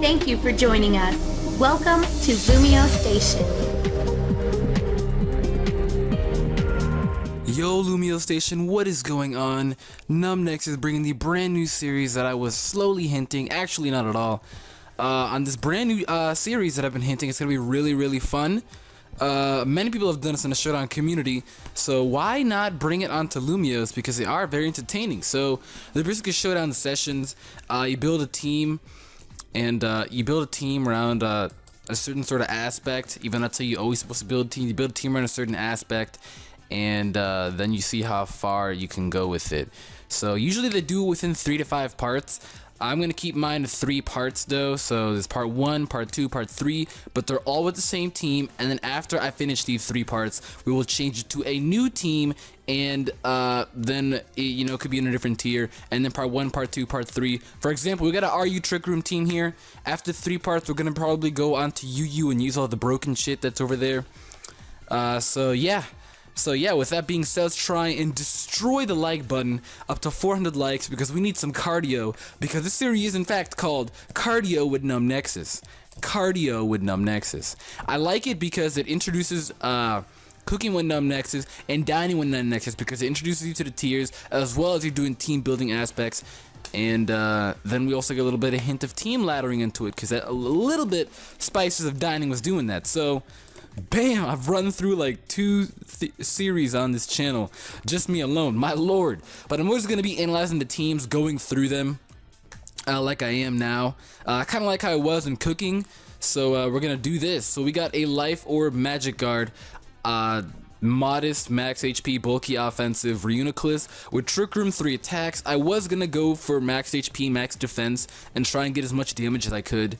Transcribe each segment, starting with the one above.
Thank you for joining us. Welcome to LumioStation. Yo, LumioStation, what is going on? NumbNexus is bringing the brand new series that I was slowly hinting, actually not at all, on this brand new series that I've been hinting. It's going to be really fun. Many people have done this in the Showdown community, so why not bring it onto Lumios, because they are very entertaining. So they're basically Showdown sessions. You build a team, and you build a team around a certain sort of aspect. Even that's how you always supposed to build a team. You build a team around a certain aspect, and then you see how far you can go with it. So usually they do it within 3 to 5 parts. I'm gonna keep mine to 3 parts though, so there's part 1, part 2, part 3, but they're all with the same team. And then after I finish these 3 parts, we will change it to a new team, and then it could be in a different tier. And then part 1, part 2, part 3. For example, we got an RU Trick Room team here. After 3 parts, we're gonna probably go on to UU and use all the broken shit that's over there. So yeah, with that being said, let's try and destroy the like button up to 400 likes, because we need some cardio, because this series is in fact called Cardio with NumbNexus. Cardio with NumbNexus. I like it because it introduces cooking with NumbNexus and dining with NumbNexus, because it introduces you to the tiers as well as you're doing team building aspects. And then we also get a little bit of hint of team laddering into it, because a little bit Spices of Dining was doing that. So bam, I've run through like 2 series on this channel, just me alone, my lord. But I'm always going to be analyzing the teams, going through them like I am now, kind of like how I was in cooking. So we're going to do this. So we got a Life Orb Magic Guard, modest max HP, bulky offensive Reuniclus with Trick Room 3 attacks. I was going to go for max HP, max defense, and try and get as much damage as I could,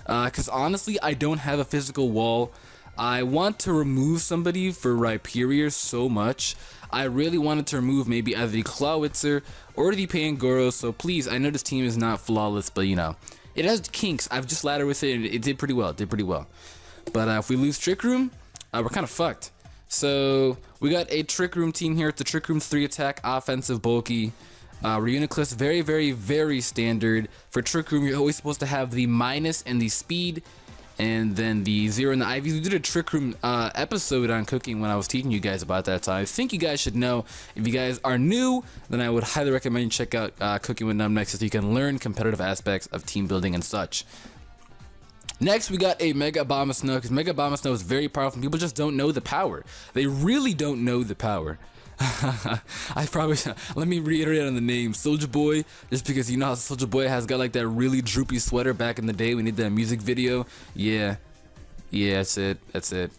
because honestly I don't have a physical wall. I want to remove somebody for Rhyperior so much. I really wanted to remove maybe either the Clawitzer or the Pangoro, so please, I know this team is not flawless, but it has kinks. I've just laddered with it and it did pretty well, But if we lose Trick Room, we're kind of fucked. So we got a Trick Room team here. It's the Trick Room 3 attack, offensive, bulky. Reuniclus, very standard. For Trick Room, you're always supposed to have the minus and the speed, and then the 0 and the IVs. We did a Trick Room episode on cooking when I was teaching you guys about that, so I think you guys should know. If you guys are new, then I would highly recommend you check out Cooking with NumbNexus, so you can learn competitive aspects of team building and such. Next, we got a Mega Abomasnow, because Mega Abomasnow is very powerful. People just don't know the power. They really don't know the power. Let me reiterate on the name, Soulja Boy, just because you know how Soulja Boy has got like that really droopy sweater back in the day. We need that music video. Yeah, that's it.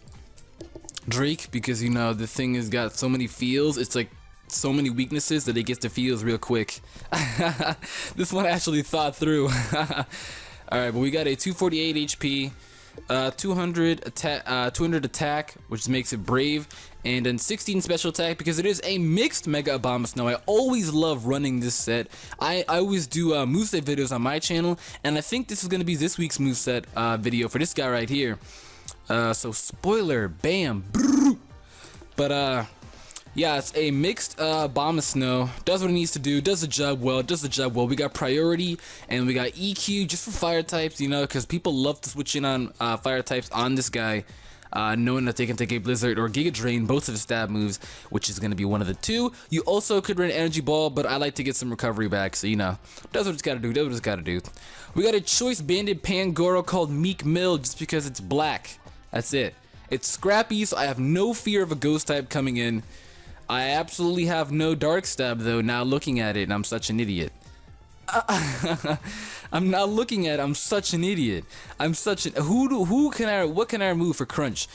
Drake, because the thing has got so many feels. It's like so many weaknesses that it gets to feels real quick. This one actually thought through. Alright, but we got a 248 HP, 200 attack, which makes it brave, and then 16 special attack, because it is a mixed Mega Abomasnow. I always love running this set. I always do moveset videos on my channel, and I think this is going to be this week's moveset video for this guy right here. So spoiler, bam, brrr. But yeah, it's a mixed Abomasnow. Does what it needs to do, does the job well, We got priority and we got EQ just for fire types, because people love to switch in on fire types on this guy, knowing that they can take a Blizzard or Giga Drain, both of the stab moves, which is going to be one of the 2. You also could run an Energy Ball, but I like to get some recovery back, so does what it's got to do, We got a Choice Banded Pangoro called Meek Mill, just because it's black. That's it. It's scrappy, so I have no fear of a ghost type coming in. I absolutely have no Dark Stab though, now looking at it, and I'm such an idiot. I'm not looking at it, I'm such an idiot. What can I remove for Crunch?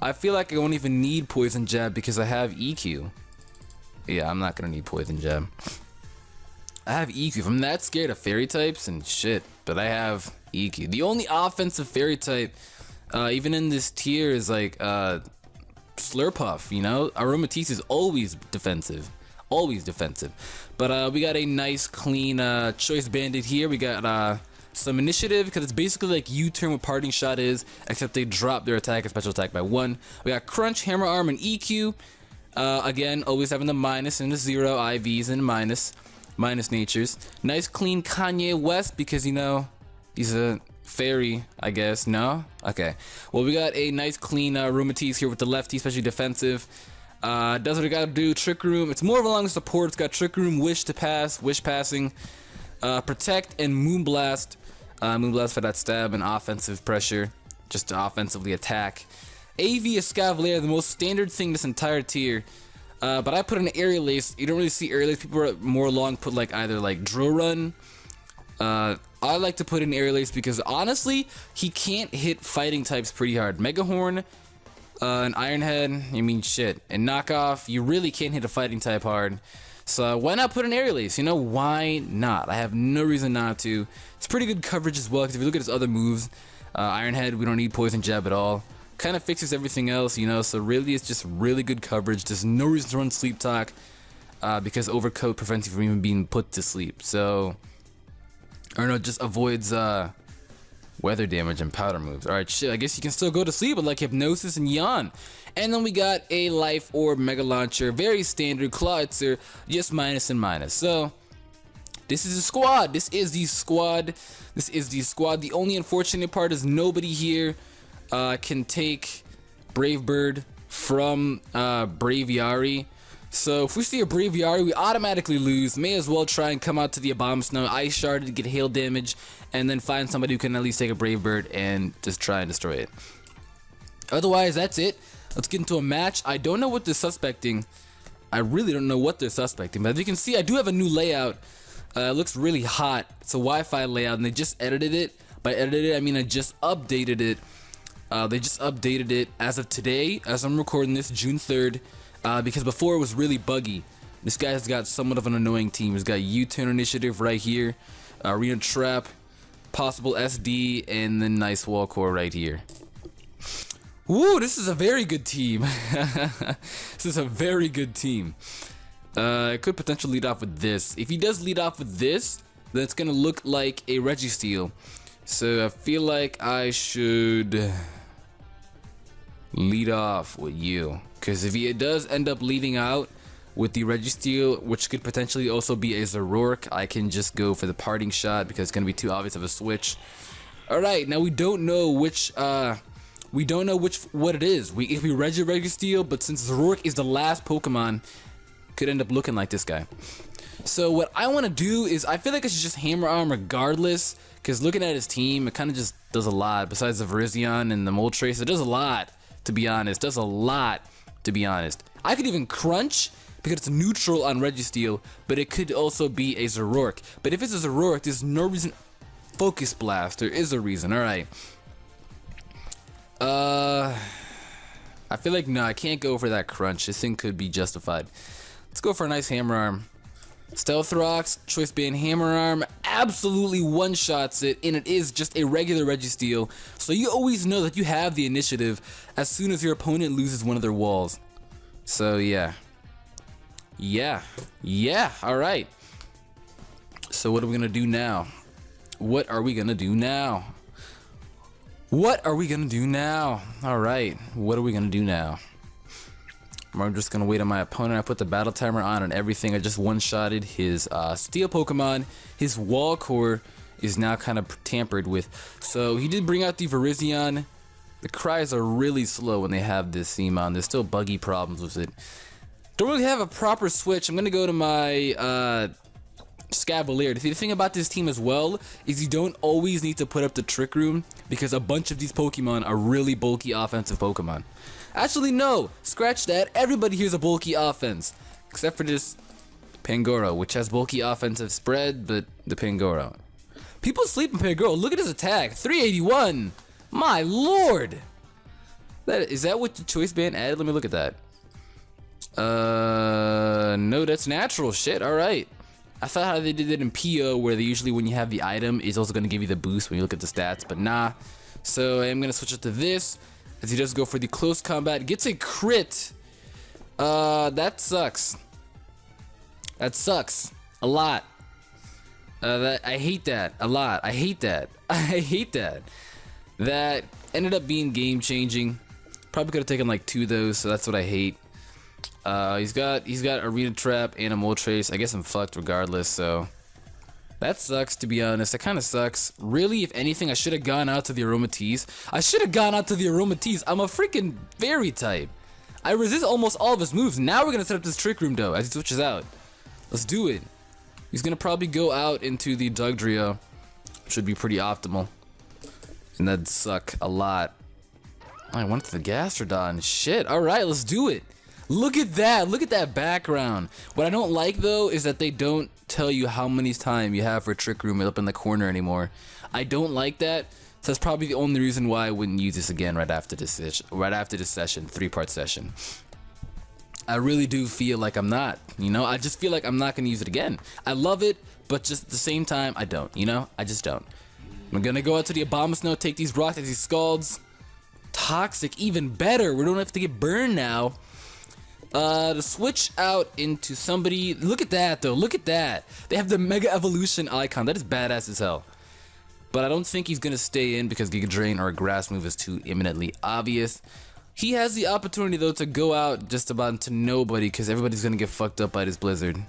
I feel like I won't even need Poison Jab because I have EQ. Yeah, I'm not gonna need Poison Jab. I have EQ. I'm that scared of fairy types and shit, but I have EQ. The only offensive fairy type, even in this tier, is like Slurpuff, Aromatisse is always defensive. But we got a nice clean Choice Bandit here. We got some initiative, because it's basically like U-turn what Parting Shot is, except they drop their attack and special attack by 1. We got Crunch, Hammer Arm, and EQ. Again, always having the minus and the 0, IVs and minus. minus natures. Nice clean Kanye West because, you know, he's a fairy, I guess. No? Okay. Well, we got a nice clean Rumatees here with the lefty, especially defensive. Does what it gotta do. Trick Room. It's more of along the support. It's got Trick Room, Wish to pass, Wish passing, Protect, and Moonblast. Moonblast for that stab and offensive pressure, just to offensively attack. AV Escavalier, the most standard thing this entire tier. But I put an Aerial Ace. You don't really see Aerial Ace. People are more long put like either like Drill Run. I like to put in Aerial Ace because honestly, he can't hit fighting types pretty hard. Mega Horn, an Iron Head, I mean shit. And Knockoff, you really can't hit a fighting type hard. So why not put an Aerial Ace? You know, why not? I have no reason not to. It's pretty good coverage as well, because if you look at his other moves, Iron Head, we don't need Poison Jab at all. Kind of fixes everything else, you know, so really it's just really good coverage. There's no reason to run Sleep Talk, because Overcoat prevents you from even being put to sleep. So, or no, just avoids weather damage and powder moves. Alright, shit, I guess you can still go to sleep, but like Hypnosis and Yawn. And then we got a Life Orb, Mega Launcher, very standard, Clawitzer, just minus and minus. So, this is a squad. This is the squad. This is the squad. The only unfortunate part is nobody here can take Brave Bird from Braviary. So if we see a Braviary, we automatically lose. May as well try and come out to the Abomasnow, Ice Shard to get hail damage, and then find somebody who can at least take a Brave Bird and just try and destroy it. Otherwise, that's it. Let's get into a match. I don't know what they're suspecting. I really don't know what they're suspecting. But as you can see, I do have a new layout. It looks really hot. It's a Wi-Fi layout, and they just edited it. By edited it, I mean I just updated it. They just updated it as of today, as I'm recording this, June 3rd. Because before it was really buggy. This guy's got somewhat of an annoying team. He's got U-turn initiative right here, Arena Trap, possible SD, and then nice wall core right here. Woo, this is a very good team. This is a very good team. It could potentially lead off with this. If he does lead off with this, then it's gonna look like a Registeel. So I feel like I should lead off with you. Because if he does end up leading out with the Registeel, which could potentially also be a Zoroark, I can just go for the parting shot because it's going to be too obvious of a switch. Alright, now we don't know which, what it is. If we Registeel, but since Zoroark is the last Pokemon, could end up looking like this guy. So what I want to do is, I feel like I should just Hammer Arm regardless, because looking at his team, it kind of just does a lot. Besides the Virizion and the Moltres, it does a lot, to be honest. Does a lot, to be honest. I could even Crunch, because it's neutral on Registeel, but it could also be a Zoroark. But if it's a Zoroark, there's no reason. Focus Blast, there is a reason. Alright. I feel like, no, I can't go for that Crunch. This thing could be justified. Let's go for a nice Hammer Arm. Stealth Rocks, Choice Band Hammer Arm, absolutely one-shots it, and it is just a regular Registeel, so you always know that you have the initiative as soon as your opponent loses one of their walls. So yeah. Alright. So what are we gonna do now? What are we gonna do now? What are we gonna do now? Alright, what are we gonna do now? I'm just gonna wait on my opponent. I put the battle timer on and everything. I just one-shotted his steel Pokemon. His wall core is now kind of tampered with. So he did bring out the Virizion. The cries are really slow when they have this theme on. There's still buggy problems with it. Don't really have a proper switch. I'm gonna go to my Scavalier. The thing about this team as well is you don't always need to put up the Trick Room because a bunch of these Pokemon are really bulky offensive Pokemon. Actually, no. Scratch that. Everybody here's a bulky offense. Except for this Pangoro, which has bulky offensive spread, but the Pangoro. People sleep in Pangoro. Look at his attack. 381. My lord. Is that what the Choice Band added? Let me look at that. No, that's natural. Shit, alright. I thought how they did it in PO, where they usually, when you have the item, it's also going to give you the boost when you look at the stats, but nah. So I'm going to switch it to this. As he does go for the close combat, gets a crit. That sucks. That sucks a lot. I hate that a lot. I hate that. I hate that. That ended up being game changing. Probably could have taken like 2 of those, so that's what I hate. He's got Arena Trap and a Mole Trace. I guess I'm fucked regardless, so that sucks, to be honest. That kind of sucks. Really, if anything, I should have gone out to the Aromatisse. I'm a freaking Fairy type. I resist almost all of his moves. Now we're gonna set up this Trick Room though, as he switches out. Let's do it. He's gonna probably go out into the Dugtrio. Should be pretty optimal. And that'd suck a lot. I went to the Gastrodon. Shit. Alright, let's do it. Look at that. Look at that background. What I don't like though is that they don't tell you how many time you have for Trick Room up in the corner anymore. I don't like that. So that's probably the only reason why I wouldn't use this again right after this session, 3-part session. I really do feel like I'm not, you know, I just feel like I'm not gonna use it again. I love it, but just at the same time, I don't, you know, I just don't. I'm gonna go out to the Abomasnow, take these rocks, these Scalds. Toxic, even better. We don't have to get burned now. To switch out into somebody. Look at that though, look at that. They have the Mega Evolution icon. That is badass as hell. But I don't think he's gonna stay in because Giga Drain or a Grass move is too imminently obvious. He has the opportunity though to go out just about to nobody because everybody's gonna get fucked up by this Blizzard.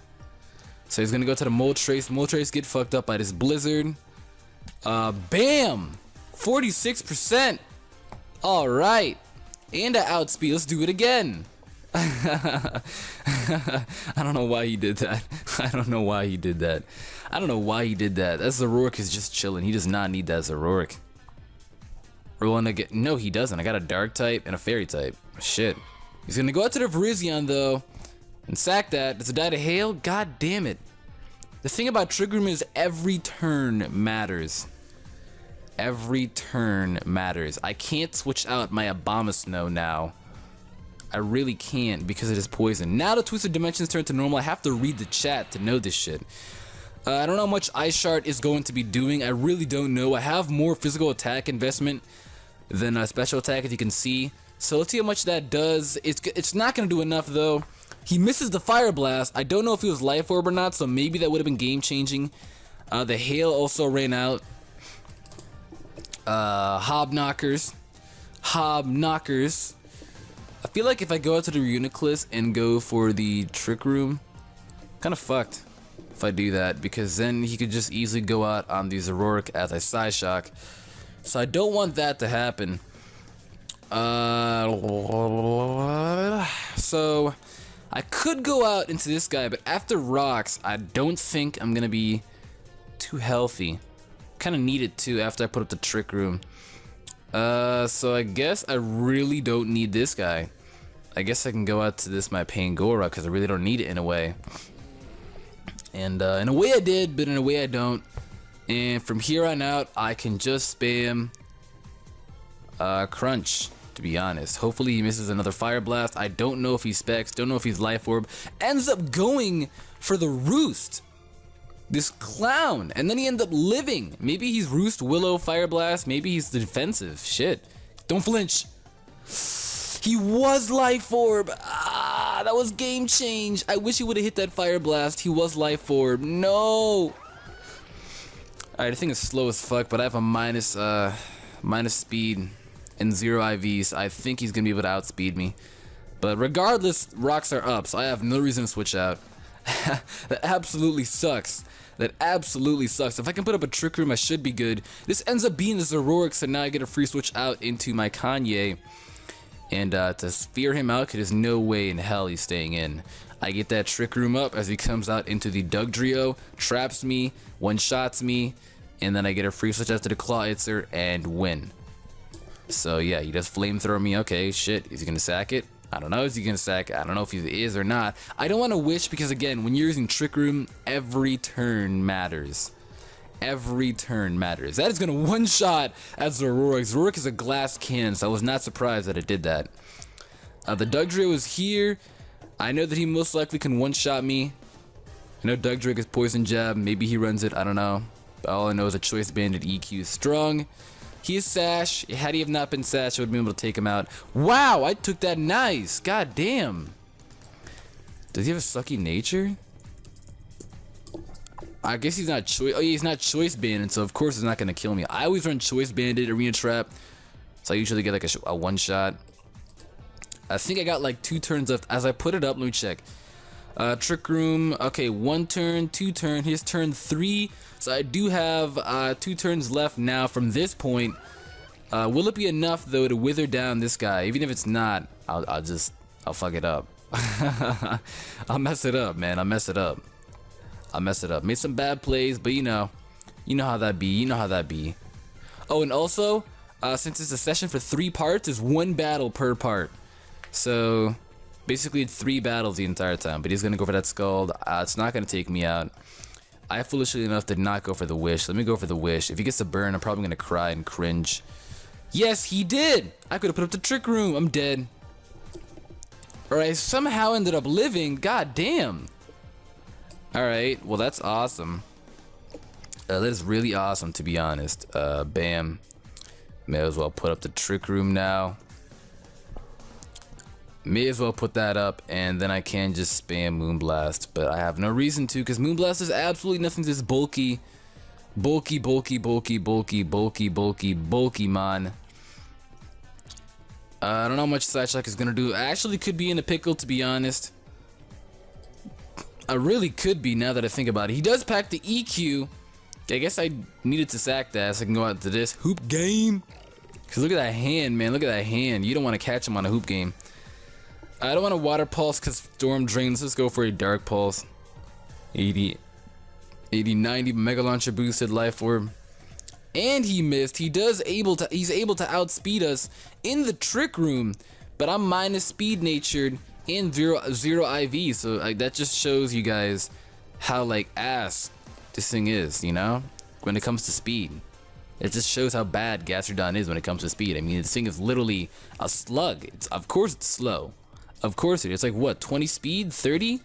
So he's gonna go to the Moltres. Moltres get fucked up by this Blizzard. Bam! 46%. Alright. And I outspeed. Let's do it again. I don't know why he did that. I don't know why he did that. That Zoroark is just chilling. He does not need that Zoroark. No, he doesn't. I got a Dark type and a Fairy type. Shit. He's gonna go out to the Virizion though and sack that. Does it die to Hail? God damn it. The thing about Trick Room is every turn matters. Every turn matters. I can't switch out my Abomasnow now. I really can't because it is poison. Now the Twisted Dimensions turn to normal. I have to read the chat to know this shit. I don't know how much Ice Shard is going to be doing. I really don't know. I have more physical attack investment than a special attack, as you can see. So let's see how much that does. It's not going to do enough though. He misses the Fire Blast. I don't know if he was Life Orb or not, so maybe that would have been game changing. The Hail also ran out. Hobknockers. I feel like if I go out to the Reuniclus and go for the Trick Room, kind of fucked if I do that, because then he could just easily go out on the Zoroark as a Psyshock. So I don't want that to happen. So I could go out into this guy, but after rocks, I don't think I'm gonna be too healthy. Kind of need it too after I put up the Trick Room. So I guess I really don't need this guy. I guess I can go out to this my Pangoro because I really don't need it in a way. And in a way I did, but in a way I don't. And from here on out, I can just spam Crunch, to be honest. Hopefully he misses another Fire Blast. I don't know if he's Specs, don't know if he's Life Orb. Ends up going for the Roost. This clown, and then he ends up living. Maybe he's Roost, Willow, Fire Blast. Maybe he's defensive. Shit. Don't flinch. He was Life Orb. Ah, that was game change. I wish he would have hit that Fire Blast. He was Life Orb. No. Alright, I think it's slow as fuck, but I have a minus speed and 0 IVs. So I think he's gonna be able to outspeed me. But regardless, rocks are up, so I have no reason to switch out. That absolutely sucks. That absolutely sucks. If I can put up a Trick Room, I should be good. This ends up being the Zoroark, so now I get a free switch out into my Kanye. And to fear him out, because there's no way in hell he's staying in. I get that Trick Room up as he comes out into the Dugtrio, traps me, one-shots me, and then I get a free switch out to the Clawitzer and win. So yeah, he does Flamethrower me. Okay, shit. Is he going to sack it? I don't know. Is he going to sack it? I don't know if he is or not. I don't want to wish because, again, when you're using Trick Room, every turn matters. Every turn matters. That is going to one-shot at Zoroark. Zoroark is a glass cannon, so I was not surprised that it did that. The Dugtrio is here. I know that he most likely can one-shot me. I know Dugtrio is Poison Jab. Maybe he runs it. I don't know. But all I know is a Choice Banded EQ is strong. He is Sash. Had he have not been Sash, I would have been able to take him out. Wow, I took that nice. God damn. Does he have a sucky nature? I guess he's not choice. Oh yeah, he's not Choice Banded, so of course it's not gonna kill me. I always run Choice Banded, Arena Trap, so I usually get like a one shot. I think I got like 2 turns left. As I put it up, let me check. Trick Room, okay, 1 turn, 2 turn, here's turn 3. So I do have 2 turns left now from this point. Will it be enough though to wither down this guy? Even if it's not, I'll fuck it up. I'll mess it up, man. I'll mess it up. Made some bad plays, but you know how that be. Oh, and also, since it's a session for 3 parts, it's 1 battle per part. So basically 3 battles the entire time. But he's gonna go for that Scald. It's not gonna take me out. I foolishly enough did not go for the Wish. Let me go for the Wish. If he gets a burn, I'm probably gonna cry and cringe. Yes, he did! I could have put up the Trick Room. I'm dead. Alright, somehow ended up living. God damn. Alright, well that's awesome. That is really awesome, to be honest. Bam. May as well put up the Trick Room now. May as well put that up, and then I can just spam Moonblast. But I have no reason to, because Moonblast is absolutely nothing to this bulky, man. I don't know how much Sideshock is gonna do. I actually could be in a pickle, to be honest. I really could be, now that I think about it. He does pack the EQ. I guess I needed to sack that so I can go out to this hoop game. Because look at that hand, man. Look at that hand. You don't want to catch him on a hoop game. I don't want a Water Pulse because Storm Drains. Let's go for a Dark Pulse. 80, 90 Mega Launcher boosted Life Orb. And he missed. He's able to outspeed us in the Trick Room. But I'm minus speed natured and zero IV. So that just shows you guys how like ass this thing is, you know? When it comes to speed. It just shows how bad Gastrodon is when it comes to speed. I mean, this thing is literally a slug. Of course it's slow. Of course it is. It's like what, 20 speed? 30?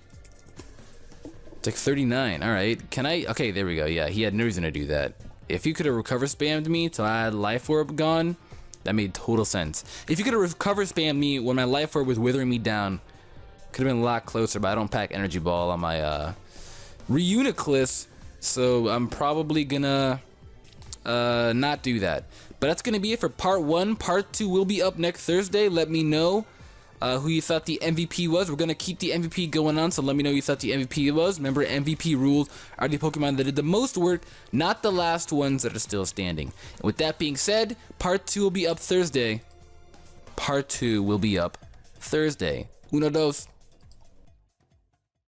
It's like 39. Alright. Can I? Okay, there we go. Yeah, he had no reason to do that. If you could have recover spammed me till I had Life Orb gone, that made total sense. If you could have recover spammed me when my Life Orb was withering me down, could have been a lot closer, but I don't pack Energy Ball on my Reuniclus, so I'm probably gonna not do that. But that's gonna be it for part 1. Part 2 will be up next Thursday. Let me know who you thought the MVP was. We're gonna keep the MVP going on, so let me know who you thought the MVP was. Remember, MVP rules are the Pokemon that did the most work, not the last ones that are still standing. And with that being said, part 2 will be up Thursday. Part 2 will be up Thursday. Uno, dos.